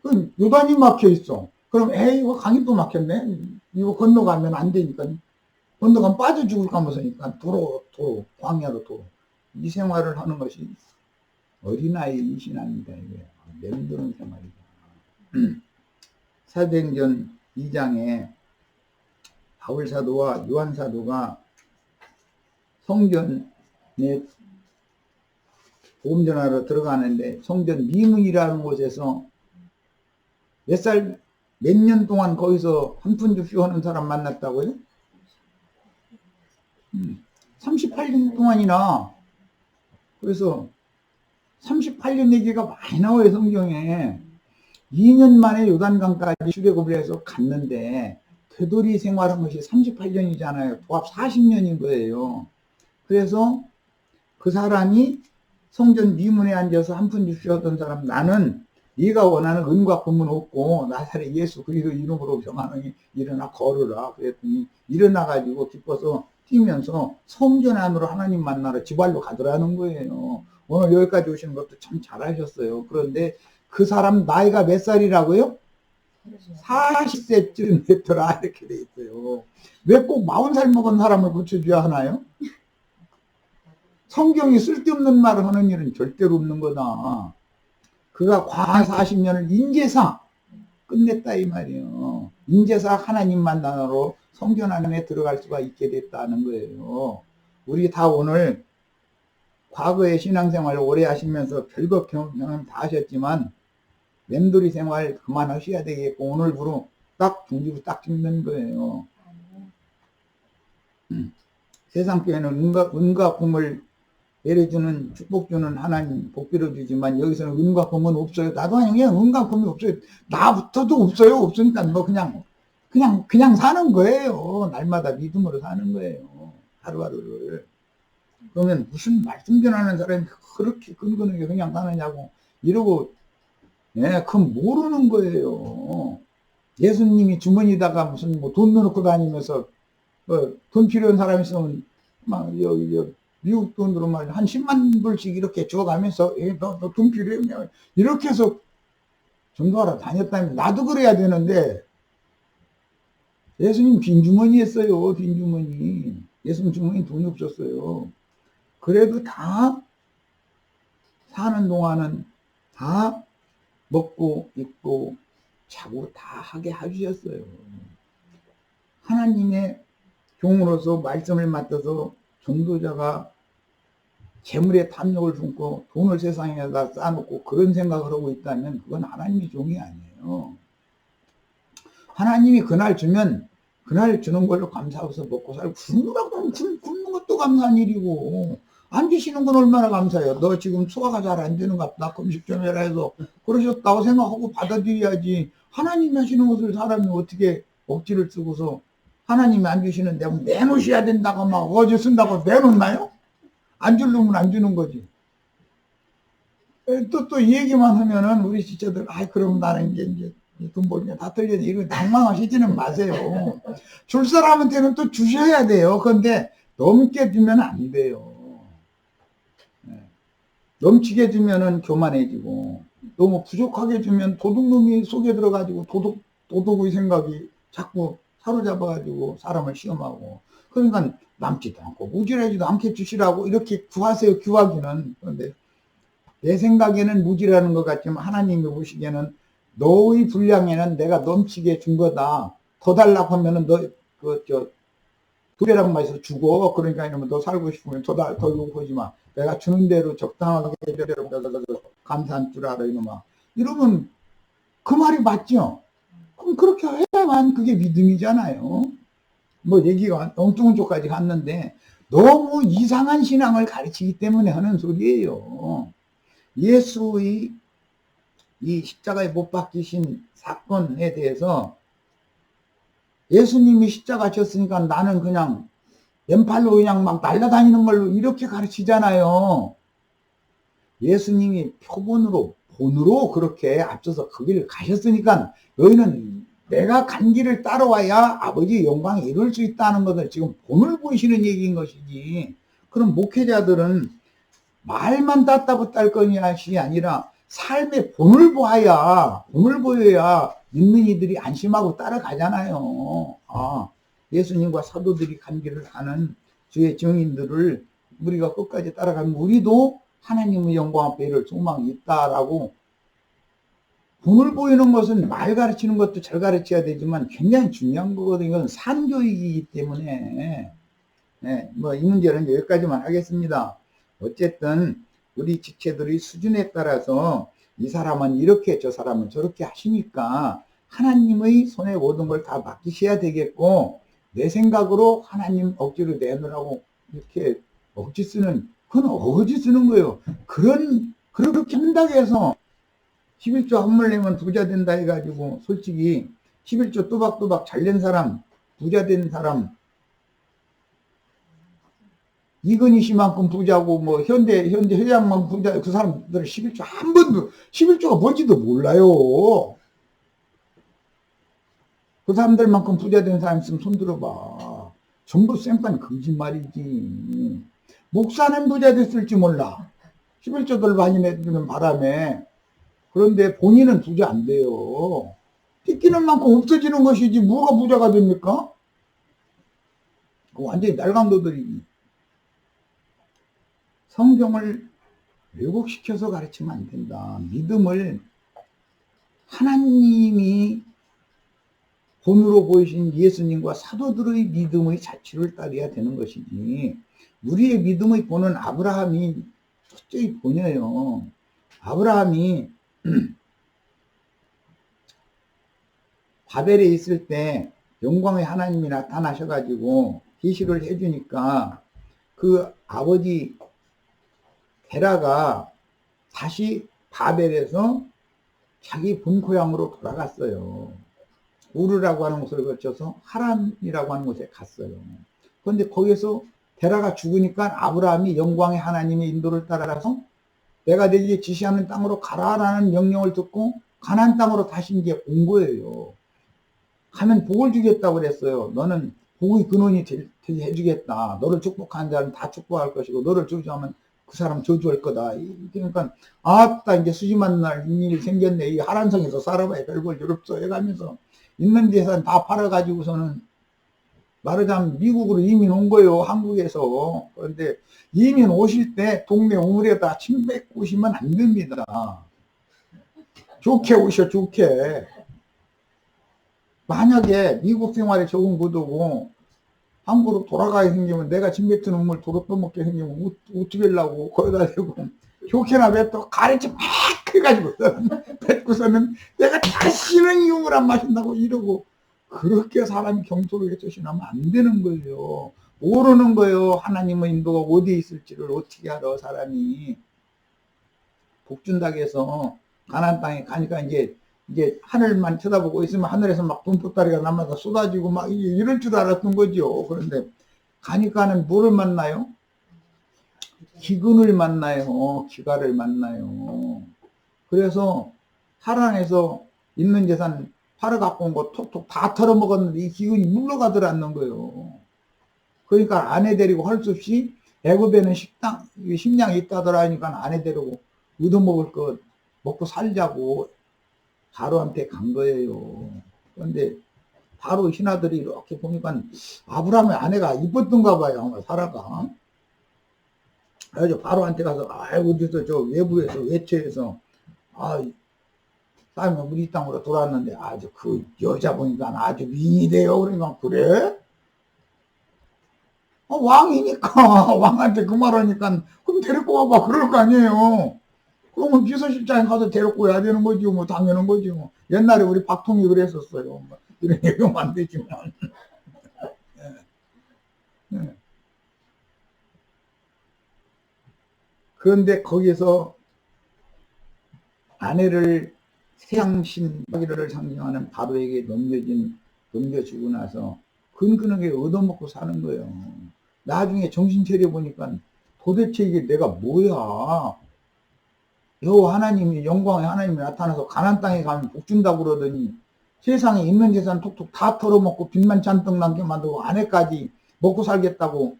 그럼 요단이 막혀 있어. 그럼 에이 이거 강이 또 막혔네. 이거 건너가면 안 되니까 건너가면 빠져 죽을 까면서니까 도로 광야로 도로. 이 생활을 하는 것이 어린아이 신앙이다. 이게 맹드는 생활이다. 사도행전 2장에 바울사도와 요한사도가 성전에 보험전하러 들어가는데 성전 미문이라는 곳에서 몇 년 동안 거기서 한 푼 줍쇼 하는 사람 만났다고요? 38년 동안이나. 그래서 38년 얘기가 많이 나와요 성경에. 2년 만에 요단강까지 출애굽을 해서 갔는데 되돌이 생활한 것이 38년이잖아요. 도합 40년인 거예요. 그래서 그 사람이 성전 미문에 앉아서 한 푼 줍쇼 하던 사람, 나는 네가 원하는 은과 금은 없고 나사렛 예수 그리스도 이름으로 병하노니 일어나 걸으라. 그랬더니 일어나가지고 기뻐서 뛰면서 성전 안으로 하나님 만나러 지발로 가더라는 거예요. 오늘 여기까지 오시는 것도 참 잘하셨어요. 그런데 그 사람 나이가 몇 살이라고요? 40세쯤 됐더라 이렇게 돼 있어요. 왜 꼭 40살 먹은 사람을 고쳐줘야 하나요? 성경이 쓸데없는 말을 하는 일은 절대로 없는 거다. 그가 과 40년을 인제사 끝냈다 이 말이에요. 인제사 하나님 만나러 성전 안에 들어갈 수가 있게 됐다는 거예요. 우리 다 오늘 과거의 신앙생활을 오래 하시면서 별거 경험 다 하셨지만 맴돌이 생활 그만하셔야 되겠고 오늘부로 딱 중지부 딱 찍는 거예요. 세상 교회는 은과 금을 내려주는 축복 주는 하나님 복 빌어주지만 여기서는 은과 금은 없어요. 나도 아니 그냥 은과 금이 없어요. 나부터도 없어요. 없으니까 뭐 그냥 사는 거예요. 날마다 믿음으로 사는 거예요. 하루하루를. 그러면 무슨 말씀 전하는 사람이 그렇게 끈끈하게 그냥 사느냐고 이러고 그건 모르는 거예요. 예수님이 주머니다가 무슨 뭐 돈 넣어놓고 다니면서 돈 필요한 사람 있으면 막 미국 돈으로 말이야 한 10만 불씩 이렇게 줘가면서 너 돈 필요해? 이렇게 해서 전도하러 다녔다면 나도 그래야 되는데 예수님 빈주머니였어요. 빈주머니. 예수님 주머니 돈이 없었어요. 그래도 다 사는 동안은 다 먹고 입고 자고 다 하게 해주셨어요. 하나님의 종으로서 말씀을 맡아서 전도자가 재물의 탐욕을 품고 돈을 세상에다 쌓아놓고 그런 생각을 하고 있다면 그건 하나님의 종이 아니에요. 하나님이 그날 주면 그날 주는 걸로 감사해서 먹고 살고, 굶으라고 하면 굶는 것도 감사한 일이고, 안 주시는 건 얼마나 감사해요. 너 지금 소화가 잘 안 되는 것 같다, 금식 좀 해라 해서 그러셨다고 생각하고 받아들여야지. 하나님이 하시는 것을 사람이 어떻게 억지를 쓰고서 하나님이 안 주시는데 내놓으셔야 된다고 막 어제 쓴다고 내놓나요? 안 줄 놈은 안 주는 거지. 또 이 얘기만 하면은 우리 지체들, 그럼 나는 이제 돈 벌면 다 틀리네. 이거 낭망하시지는 마세요. 줄 사람한테는 또 주셔야 돼요. 그런데 넘게 주면 안 돼요. 넘치게 주면은 교만해지고, 너무 부족하게 주면 도둑놈이 속에 들어가지고 도둑의 생각이 자꾸 사로잡아가지고 사람을 시험하고, 그러니까 남지도 않고 무질하지도 않게 주시라고 이렇게 구하세요. 구하기는. 그런데 내 생각에는 무지라는 것 같지만 하나님이 보시기에는 너의 분량에는 내가 넘치게 준 거다. 더 달라고 하면은 너 두 배라고 말해서 주고, 그러니까 이러면 너 살고 싶으면 더 요구하지 마. 내가 주는 대로 적당하게 감사한 줄 알아 이놈아. 이러면 그 말이 맞죠? 그럼 그렇게 해야만 그게 믿음이잖아요. 뭐 얘기가 엉뚱한 쪽까지 갔는데 너무 이상한 신앙을 가르치기 때문에 하는 소리예요. 예수의 이 십자가에 못 박히신 사건에 대해서 예수님이 십자가 졌으니까 나는 그냥 왼팔로 그냥 막 날아다니는 걸로 이렇게 가르치잖아요. 예수님이 본으로 그렇게 앞서서 그 길을 가셨으니까 너희는 내가 간 길을 따라와야 아버지의 영광에 이룰 수 있다는 것을 지금 본을 보이시는 얘기인 것이지. 그럼 목회자들은 말만 땄다고 딸 것이 아니라 삶의 본을 보여야 믿는 이들이 안심하고 따라가잖아요. 예수님과 사도들이 간 길을 가는 주의 증인들을 우리가 끝까지 따라가면 우리도 하나님의 영광 앞에 이를 소망이 있다라고. 본을 보이는 것은 말 가르치는 것도 잘 가르쳐야 되지만 굉장히 중요한 거거든요. 이건 산교육이기 때문에. 뭐 이 문제는 여기까지만 하겠습니다. 어쨌든 우리 지체들의 수준에 따라서 이 사람은 이렇게 저 사람은 저렇게 하시니까 하나님의 손에 모든 걸 다 맡기셔야 되겠고, 내 생각으로 하나님 억지로 내놓으라고 이렇게 억지 쓰는, 그건 억지 쓰는 거예요. 그렇게 한다고 해서 11조 한물 내면 부자 된다 해가지고, 솔직히 11조 또박또박 잘 낸 사람, 부자 된 사람, 이건희 씨만큼 부자고, 뭐, 현대 회장만 부자, 그 사람들 11조 한 번도, 11조가 뭔지도 몰라요. 그 사람들만큼 부자 된 사람 있으면 손 들어봐. 전부 쌩판 거짓말이지. 목사는 부자 됐을지 몰라. 11조들 많이 내주는 바람에. 그런데 본인은 부자 안 돼요. 뜯기는 만큼 없어지는 것이지, 뭐가 부자가 됩니까? 그거 완전히 날강도들이. 성경을 왜곡시켜서 가르치면 안 된다. 믿음을 하나님이 본으로 보이신 예수님과 사도들의 믿음의 자취를 따라야 되는 것이지, 우리의 믿음의 본은 아브라함이 첫째의 본이에요. 아브라함이 바벨에 있을 때 영광의 하나님이 나타나셔가지고 계시를 해주니까 그 아버지 데라가 다시 바벨에서 자기 본 고향으로 돌아갔어요. 우르라고 하는 곳을 거쳐서 하란이라고 하는 곳에 갔어요. 그런데 거기서 데라가 죽으니까 아브라함이 영광의 하나님의 인도를 따라서 내가 내게 지시하는 땅으로 가라라는 명령을 듣고 가나안 땅으로 다시 이제 온 거예요. 가면 복을 주겠다고 그랬어요. 너는 복의 근원이 되게 해주겠다. 너를 축복하는 자는 다 축복할 것이고 너를 저주하면 그 사람 저주할 거다. 그러니까 아따 이제 수심한 날 일이 생겼네. 이 하란성에서 살아봐야 별볼 일 없어 해가면서 있는 재산 다 팔아가지고서는 말하자면 미국으로 이민 온 거예요, 한국에서. 그런데 이민 오실 때 동네 우물에다 침 뱉고 오시면 안 됩니다. 좋게 오셔, 좋게. 만약에 미국 생활에 적응 못하고 한국으로 돌아가야 생기면 내가 침 뱉은 우물 도로 떠먹게 생기면 어떻게 하려고 거기다 대고 좋게나 뱉어 가르치 막 해가지고 뱉고서는 내가 다시는 이 우물 안 마신다고 이러고 그렇게 사람이 경솔하게 조심하면 안 되는 거예요. 모르는 거예요. 하나님의 인도가 어디에 있을지를 어떻게 알아 사람이. 복 준다고 해서 가나안 땅에 가니까 이제 하늘만 쳐다보고 있으면 하늘에서 막 돈보따리가 남아서 쏟아지고 막 이럴 줄 알았던 거죠. 그런데 가니까는 뭐를 만나요? 기근을 만나요. 기가를 만나요. 그래서 하란에서 있는 재산 팔아 갖고 온 거 톡톡 다 털어먹었는데 이 기근이 물러가더라는 거예요. 그러니까 아내 데리고 할 수 없이 애굽에는 식량이 있다더라 하니까 아내 데리고 얻어먹을 것 먹고 살자고 바로한테 간 거예요. 그런데 바로 신하들이 이렇게 보니까 아브라함의 아내가 이뻤던가 봐요. 아마 사라가. 그래서 바로한테 가서 어디서 저 외부에서 외처에서 사람이 우리 땅으로 돌아왔는데 아주 그 여자 보니까 아주 미인이 돼요. 그러니까 그래? 왕이니까 왕한테 그 말하니까 그럼 데리고 와봐 그럴 거 아니에요. 그러면 비서실장에 가서 데리고 와야 되는 거지 뭐 당연한 거지 뭐. 옛날에 우리 박통이 그랬었어요. 뭐 이런 얘기하면 안 되지만. 네. 그런데 거기서 아내를 세상신 마귀를 상징하는 바로에게 넘겨주고 나서 근근하게 얻어먹고 사는 거예요. 나중에 정신 차려보니까 도대체 이게 내가 뭐야. 여호와 하나님이 영광의 하나님이 나타나서 가나안 땅에 가면 복 준다고 그러더니 세상에 있는 재산 톡톡 다 털어먹고 빚만 잔뜩 남게 만들고 아내까지 먹고 살겠다고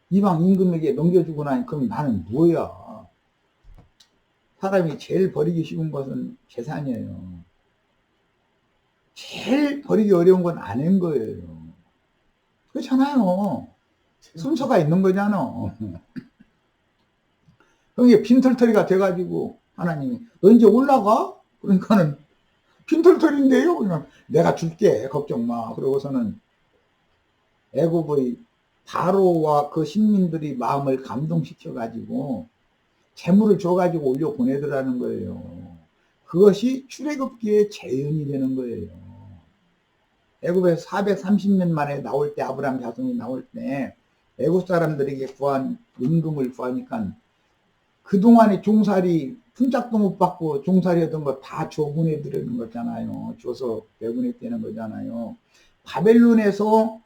이방 임금에게 넘겨주고 나니 그럼 나는 뭐야. 사람이 제일 버리기 쉬운 것은 재산이에요. 제일 버리기 어려운 건 아내인 거예요. 그렇잖아요. 순서가 있는 거잖아. 그게 빈털터리가 돼가지고 하나님이 너 이제 올라가? 그러니까는 빈털터리인데요. 그냥 내가 줄게 걱정 마. 그러고서는 애굽의 바로와 그 신민들이 마음을 감동시켜가지고 재물을 줘가지고 올려 보내더라는 거예요. 그것이 출애굽기의 재현이 되는 거예요. 애굽에서 430년 만에 나올 때 아브라함 자손이 나올 때 애굽 사람들에게 구한 임금을 구하니까 그동안에 종살이 품짝도 못 받고 종살이 하던 거 다 줘 보내드리는 거잖아요. 줘서 배분했다는 거잖아요. 바벨론에서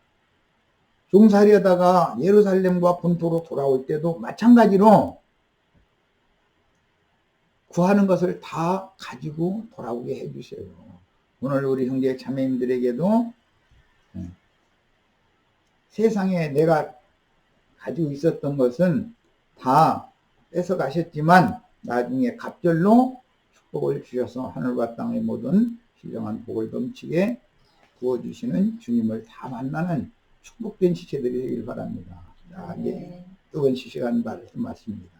종살이 하다가 예루살렘과 본토로 돌아올 때도 마찬가지로 구하는 것을 다 가지고 돌아오게 해주세요. 오늘 우리 형제 자매님들에게도 세상에 내가 가지고 있었던 것은 다 뺏어 가셨지만 나중에 갑절로 축복을 주셔서 하늘과 땅의 모든 신령한 복을 넘치게 부어주시는 주님을 다 만나는 축복된 시체들이 되길 바랍니다. 자, 이제 뜨거운 시간 말씀 맞습니다.